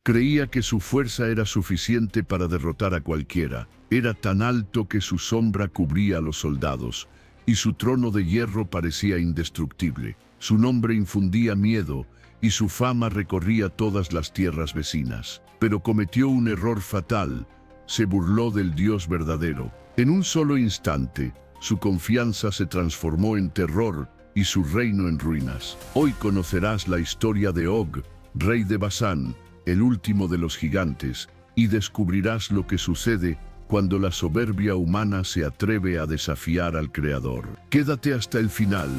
Creía que su fuerza era suficiente para derrotar a cualquiera. Era tan alto que su sombra cubría a los soldados, y su trono de hierro parecía indestructible. Su nombre infundía miedo, y su fama recorría todas las tierras vecinas. Pero cometió un error fatal. Se burló del Dios verdadero. En un solo instante, su confianza se transformó en terror y su reino en ruinas. Hoy conocerás la historia de Og, rey de Basán, el último de los gigantes, y descubrirás lo que sucede cuando la soberbia humana se atreve a desafiar al Creador. Quédate hasta el final,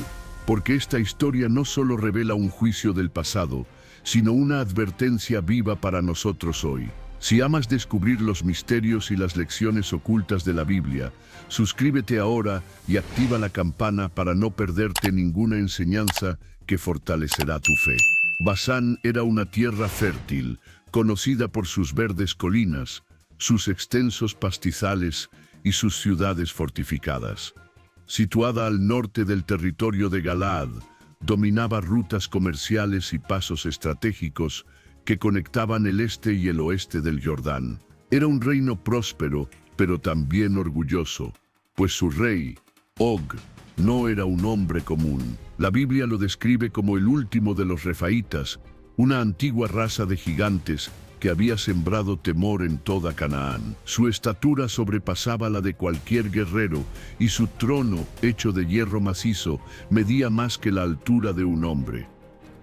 porque esta historia no solo revela un juicio del pasado, sino una advertencia viva para nosotros hoy. Si amas descubrir los misterios y las lecciones ocultas de la Biblia, suscríbete ahora y activa la campana para no perderte ninguna enseñanza que fortalecerá tu fe. Basán era una tierra fértil, conocida por sus verdes colinas, sus extensos pastizales y sus ciudades fortificadas. Situada al norte del territorio de Galaad, dominaba rutas comerciales y pasos estratégicos que conectaban el este y el oeste del Jordán. Era un reino próspero, pero también orgulloso, pues su rey, Og, no era un hombre común. La Biblia lo describe como el último de los refaítas, una antigua raza de gigantes que había sembrado temor en toda Canaán. Su estatura sobrepasaba la de cualquier guerrero, y su trono, hecho de hierro macizo, medía más que la altura de un hombre.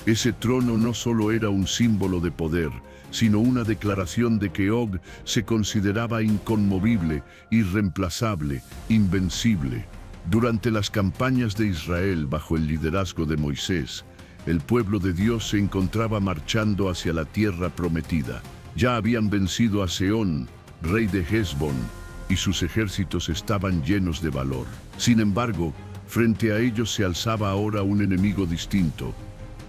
Ese trono no solo era un símbolo de poder, sino una declaración de que Og se consideraba inconmovible, irreemplazable, invencible. Durante las campañas de Israel bajo el liderazgo de Moisés, el pueblo de Dios se encontraba marchando hacia la tierra prometida. Ya habían vencido a Sehón, rey de Hesbón, y sus ejércitos estaban llenos de valor. Sin embargo, frente a ellos se alzaba ahora un enemigo distinto.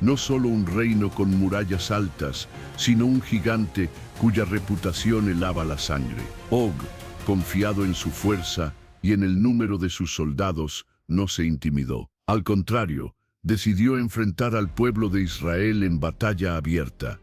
No solo un reino con murallas altas, sino un gigante cuya reputación helaba la sangre. Og, confiado en su fuerza y en el número de sus soldados, no se intimidó. Al contrario, decidió enfrentar al pueblo de Israel en batalla abierta.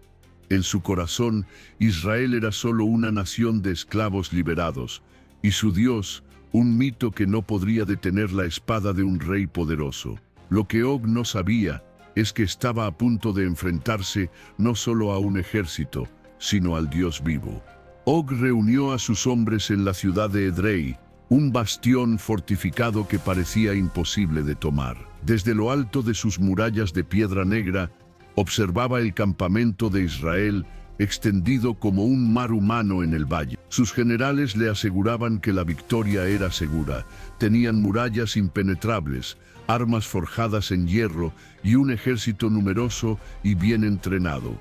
En su corazón, Israel era solo una nación de esclavos liberados, y su Dios, un mito que no podría detener la espada de un rey poderoso. Lo que Og no sabía es que estaba a punto de enfrentarse no solo a un ejército, sino al Dios vivo. Og reunió a sus hombres en la ciudad de Edrei, un bastión fortificado que parecía imposible de tomar. Desde lo alto de sus murallas de piedra negra, observaba el campamento de Israel extendido como un mar humano en el valle. Sus generales le aseguraban que la victoria era segura. Tenían murallas impenetrables, armas forjadas en hierro y un ejército numeroso y bien entrenado.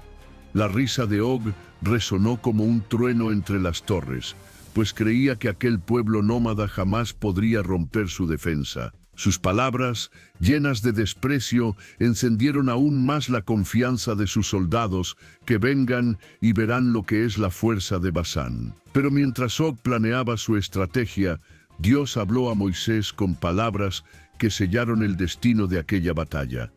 La risa de Og resonó como un trueno entre las torres, pues creía que aquel pueblo nómada jamás podría romper su defensa. Sus palabras, llenas de desprecio, encendieron aún más la confianza de sus soldados, que vengan y verán lo que es la fuerza de Basán. Pero mientras Og planeaba su estrategia, Dios habló a Moisés con palabras que sellaron el destino de aquella batalla.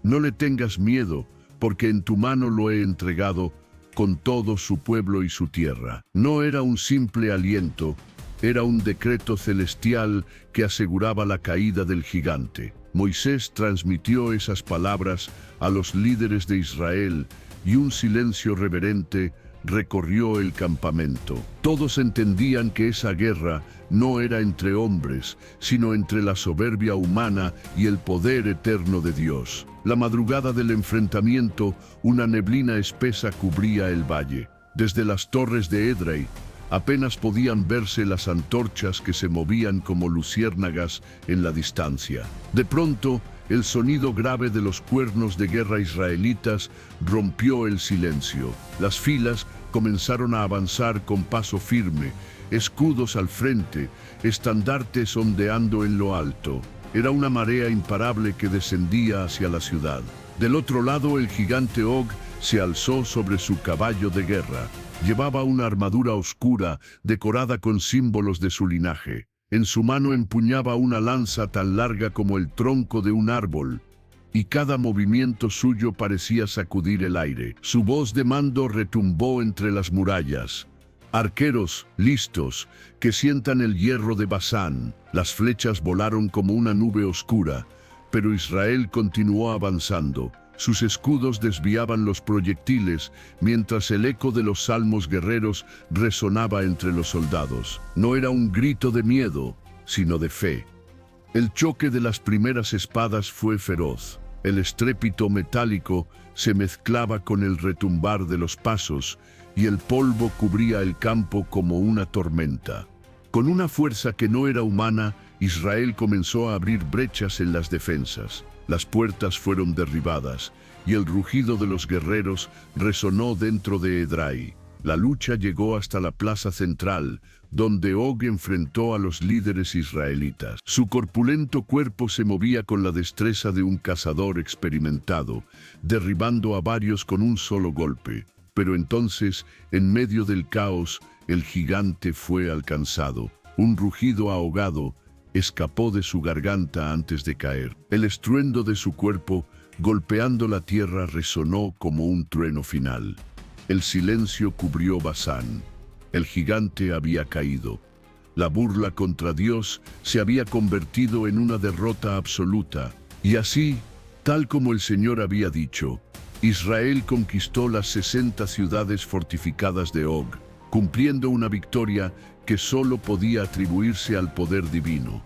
No le tengas miedo, porque en tu mano lo he entregado, con todo su pueblo y su tierra. No era un simple aliento, era un decreto celestial que aseguraba la caída del gigante. Moisés transmitió esas palabras a los líderes de Israel y un silencio reverente recorrió el campamento. Todos entendían que esa guerra no era entre hombres, sino entre la soberbia humana y el poder eterno de Dios. La madrugada del enfrentamiento, una neblina espesa cubría el valle. Desde las torres de Edrei, apenas podían verse las antorchas que se movían como luciérnagas en la distancia. De pronto, el sonido grave de los cuernos de guerra israelitas rompió el silencio. Las filas comenzaron a avanzar con paso firme, escudos al frente, estandartes ondeando en lo alto. Era una marea imparable que descendía hacia la ciudad. Del otro lado, el gigante Og se alzó sobre su caballo de guerra. Llevaba una armadura oscura, decorada con símbolos de su linaje. En su mano empuñaba una lanza tan larga como el tronco de un árbol. y cada movimiento suyo parecía sacudir el aire. Su voz de mando retumbó entre las murallas. Arqueros, listos, que sientan el hierro de Basán. Las flechas volaron como una nube oscura, pero Israel continuó avanzando. Sus escudos desviaban los proyectiles, mientras el eco de los salmos guerreros resonaba entre los soldados. No era un grito de miedo, sino de fe. El choque de las primeras espadas fue feroz. El estrépito metálico se mezclaba con el retumbar de los pasos, y el polvo cubría el campo como una tormenta. Con una fuerza que no era humana, Israel comenzó a abrir brechas en las defensas. Las puertas fueron derribadas, y el rugido de los guerreros resonó dentro de Edrei. La lucha llegó hasta la plaza central, donde Og enfrentó a los líderes israelitas. Su corpulento cuerpo se movía con la destreza de un cazador experimentado, derribando a varios con un solo golpe. Pero entonces, en medio del caos, el gigante fue alcanzado. Un rugido ahogado escapó de su garganta antes de caer. El estruendo de su cuerpo, golpeando la tierra, resonó como un trueno final. El silencio cubrió Basán. El gigante había caído. La burla contra Dios se había convertido en una derrota absoluta. Y así, tal como el Señor había dicho, Israel conquistó las 60 ciudades fortificadas de Og, cumpliendo una victoria que solo podía atribuirse al poder divino.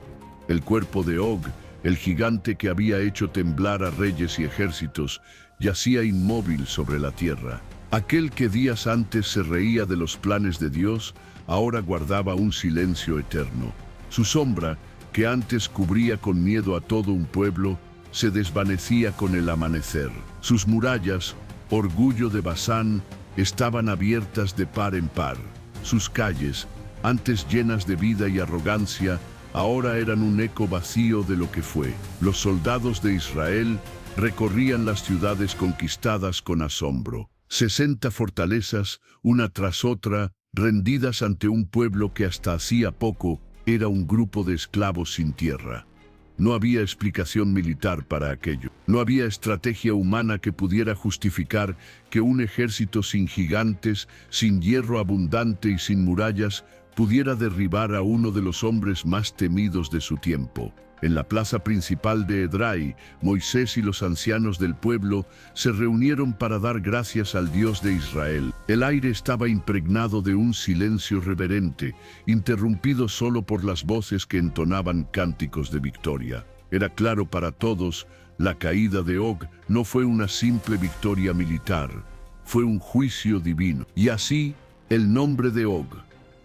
El cuerpo de Og, el gigante que había hecho temblar a reyes y ejércitos, yacía inmóvil sobre la tierra. Aquel que días antes se reía de los planes de Dios, ahora guardaba un silencio eterno. Su sombra, que antes cubría con miedo a todo un pueblo, se desvanecía con el amanecer. Sus murallas, orgullo de Basán, estaban abiertas de par en par. Sus calles, antes llenas de vida y arrogancia, ahora eran un eco vacío de lo que fue. Los soldados de Israel recorrían las ciudades conquistadas con asombro. 60 fortalezas, una tras otra, rendidas ante un pueblo que hasta hacía poco era un grupo de esclavos sin tierra. No había explicación militar para aquello. No había estrategia humana que pudiera justificar que un ejército sin gigantes, sin hierro abundante y sin murallas, pudiera derribar a uno de los hombres más temidos de su tiempo. En la plaza principal de Edrei, Moisés y los ancianos del pueblo se reunieron para dar gracias al Dios de Israel. El aire estaba impregnado de un silencio reverente, interrumpido solo por las voces que entonaban cánticos de victoria. Era claro para todos, la caída de Og no fue una simple victoria militar, fue un juicio divino. Y así, el nombre de Og,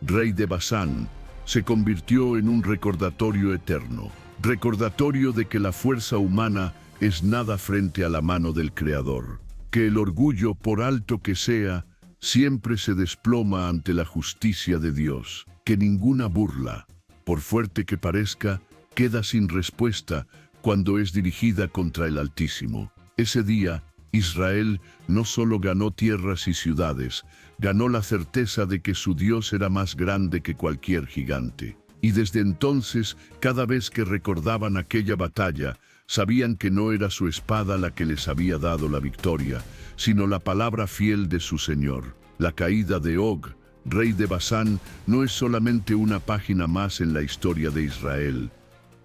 rey de Basán, se convirtió en un recordatorio eterno. Recordatorio de que la fuerza humana es nada frente a la mano del Creador, que el orgullo, por alto que sea, siempre se desploma ante la justicia de Dios, que ninguna burla, por fuerte que parezca, queda sin respuesta cuando es dirigida contra el Altísimo. Ese día, Israel no solo ganó tierras y ciudades, ganó la certeza de que su Dios era más grande que cualquier gigante. Y desde entonces, cada vez que recordaban aquella batalla, sabían que no era su espada la que les había dado la victoria, sino la palabra fiel de su Señor. La caída de Og, rey de Basán, no es solamente una página más en la historia de Israel.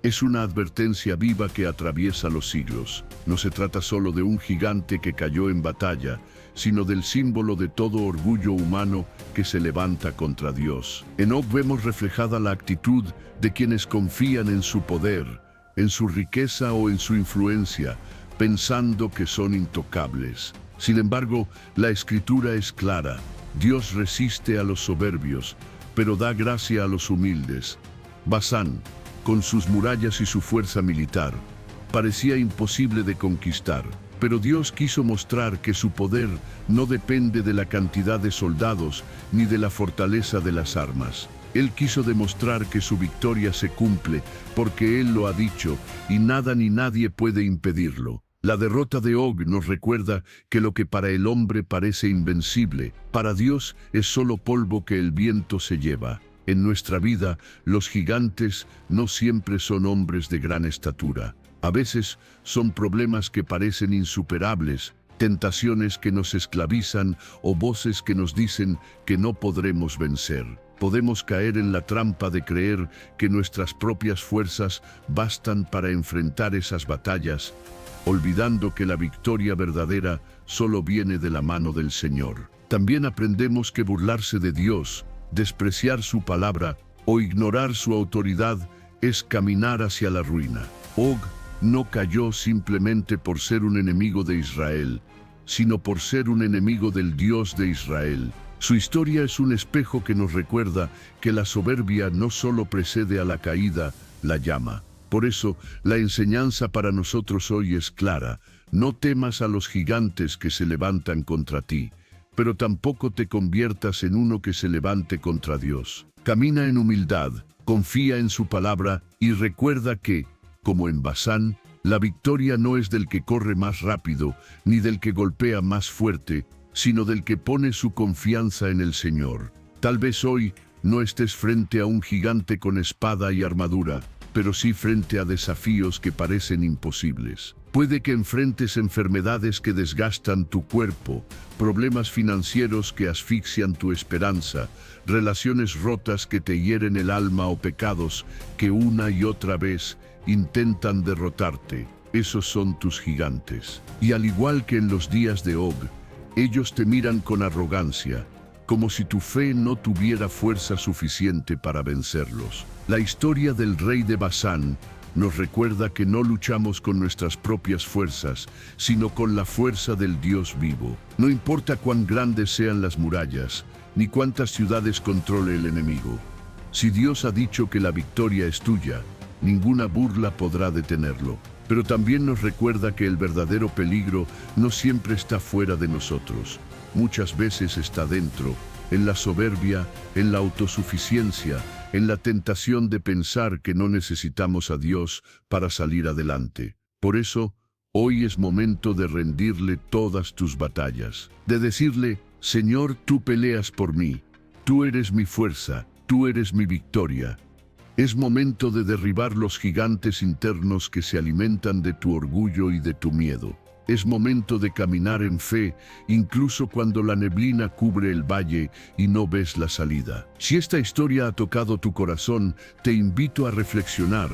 Es una advertencia viva que atraviesa los siglos. No se trata solo de un gigante que cayó en batalla, sino del símbolo de todo orgullo humano que se levanta contra Dios. En Og vemos reflejada la actitud de quienes confían en su poder, en su riqueza o en su influencia, pensando que son intocables. Sin embargo, la Escritura es clara. Dios resiste a los soberbios, pero da gracia a los humildes. Basán, con sus murallas y su fuerza militar, parecía imposible de conquistar. Pero Dios quiso mostrar que su poder no depende de la cantidad de soldados ni de la fortaleza de las armas. Él quiso demostrar que su victoria se cumple porque Él lo ha dicho y nada ni nadie puede impedirlo. La derrota de Og nos recuerda que lo que para el hombre parece invencible, para Dios es solo polvo que el viento se lleva. En nuestra vida, los gigantes no siempre son hombres de gran estatura. A veces son problemas que parecen insuperables, tentaciones que nos esclavizan o voces que nos dicen que no podremos vencer. Podemos caer en la trampa de creer que nuestras propias fuerzas bastan para enfrentar esas batallas, olvidando que la victoria verdadera solo viene de la mano del Señor. También aprendemos que burlarse de Dios, despreciar su palabra o ignorar su autoridad es caminar hacia la ruina. Og no cayó simplemente por ser un enemigo de Israel, sino por ser un enemigo del Dios de Israel. Su historia es un espejo que nos recuerda que la soberbia no solo precede a la caída, la llama. Por eso, la enseñanza para nosotros hoy es clara: no temas a los gigantes que se levantan contra ti, pero tampoco te conviertas en uno que se levante contra Dios. Camina en humildad, confía en su palabra y recuerda que, como en Basán, la victoria no es del que corre más rápido, ni del que golpea más fuerte, sino del que pone su confianza en el Señor. Tal vez hoy no estés frente a un gigante con espada y armadura, pero sí frente a desafíos que parecen imposibles. Puede que enfrentes enfermedades que desgastan tu cuerpo, problemas financieros que asfixian tu esperanza, relaciones rotas que te hieren el alma o pecados que una y otra vez intentan derrotarte. Esos son tus gigantes. Y al igual que en los días de Og, ellos te miran con arrogancia, como si tu fe no tuviera fuerza suficiente para vencerlos. La historia del rey de Basán nos recuerda que no luchamos con nuestras propias fuerzas, sino con la fuerza del Dios vivo. No importa cuán grandes sean las murallas, ni cuántas ciudades controle el enemigo. Si Dios ha dicho que la victoria es tuya, ninguna burla podrá detenerlo. Pero también nos recuerda que el verdadero peligro no siempre está fuera de nosotros. Muchas veces está dentro, en la soberbia, en la autosuficiencia, en la tentación de pensar que no necesitamos a Dios para salir adelante. Por eso, hoy es momento de rendirle todas tus batallas, de decirle: Señor, tú peleas por mí, tú eres mi fuerza, tú eres mi victoria. Es momento de derribar los gigantes internos que se alimentan de tu orgullo y de tu miedo. Es momento de caminar en fe, incluso cuando la neblina cubre el valle y no ves la salida. Si esta historia ha tocado tu corazón, te invito a reflexionar.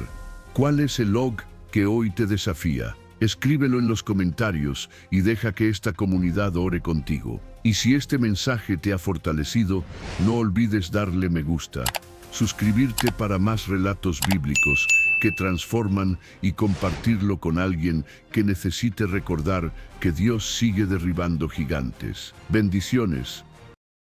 ¿Cuál es el Og que hoy te desafía? Escríbelo en los comentarios y deja que esta comunidad ore contigo. Y si este mensaje te ha fortalecido, no olvides darle me gusta, suscribirte para más relatos bíblicos que transforman y compartirlo con alguien que necesite recordar que Dios sigue derribando gigantes. Bendiciones.